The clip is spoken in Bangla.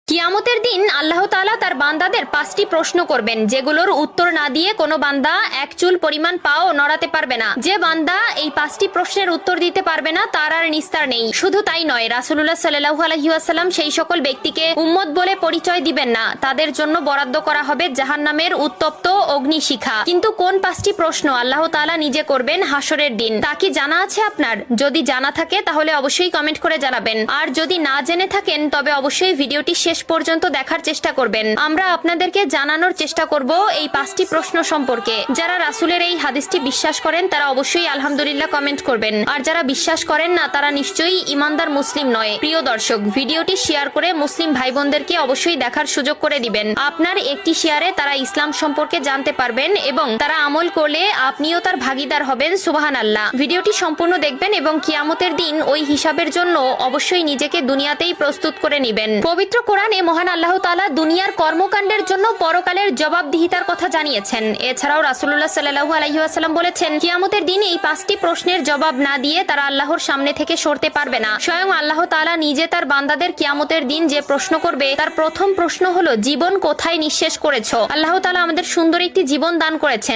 কিয়ামতের দিন আল্লাহ তাআলা তার বান্দাদের 5টি প্রশ্ন করবেন, যেগুলোর উত্তর না দিয়ে কোনো বান্দা এক চুল পরিমাণ পাও নড়াতে পারবে না। যে বান্দা এই 5টি প্রশ্নের উত্তর দিতে পারবে না তার আর নিস্তার নেই। শুধু তাই নয়, রাসূলুল্লাহ সাল্লাল্লাহু আলাইহি ওয়াসাল্লাম সেই সকল ব্যক্তিকে উম্মত বলে পরিচয় দিবেন না, তাদের জন্য বরাদ্দ করা হবে জাহান্নামের উত্তপ্ত অগ্নিশিখা। কিন্তু কোন 5টি প্রশ্ন আল্লাহ তাআলা নিজে করবেন হাসরের দিন, তা কি জানা আছে আপনার? যদি জানা থাকে তাহলে অবশ্যই কমেন্ট করে জানাবেন, আর যদি না জেনে থাকেন তবে অবশ্যই ভিডিওটি শেষ পর্যন্ত দেখার চেষ্টা করবেন। আমরা আপনাদেরকে জানানোর চেষ্টা করব এই 5টি প্রশ্ন সম্পর্কে। যারা রাসূলের এই হাদিসটি বিশ্বাস করেন তারা অবশ্যই আলহামদুলিল্লাহ কমেন্ট করবেন, আর যারা বিশ্বাস করেন না তারা নিশ্চয়ই ঈমানদার মুসলিম নয়। প্রিয় দর্শক, ভিডিওটি শেয়ার করে মুসলিম ভাই বোনদেরকে অবশ্যই দেখার সুযোগ করে দিবেন। আপনার একটি শেয়ারে তারা ইসলাম সম্পর্কে জানতে পারবেন এবং তারা আমল করলে আপনিও তার ভাগীদার হবেন। সুবহানাল্লাহ। ভিডিওটি সম্পূর্ণ দেখবেন এবং কিয়ামতের দিন ওই হিসাবের জন্য অবশ্যই নিজেকে দুনিয়াতেই প্রস্তুত করে নেবেন। পবিত্র কোরআনে মহান আল্লাহ তাআলা দুনিয়ার কর্মকাণ্ডের জন্য পরকালের জবাবদিহিতার কথা জানিয়েছেন। এছাড়াও রাসূলুল্লাহ সাল্লাল্লাহু আলাইহি ওয়াসাল্লাম বলেছেন, কিয়ামতের দিন এই 5টি প্রশ্নের জবাব না দিয়ে তারা আল্লাহর সামনে থেকে সরতে পারবে না। স্বয়ং আল্লাহ তাআলা নিজে তার বান্দাদের কিয়ামতের দিন যে প্রশ্ন করবে তার প্রথম প্রশ্ন হলো, জীবন কোথায় নিঃশেষ করেছো? আল্লাহ তাআলা আমাদের সুন্দর একটি জীবন দান করেছেন।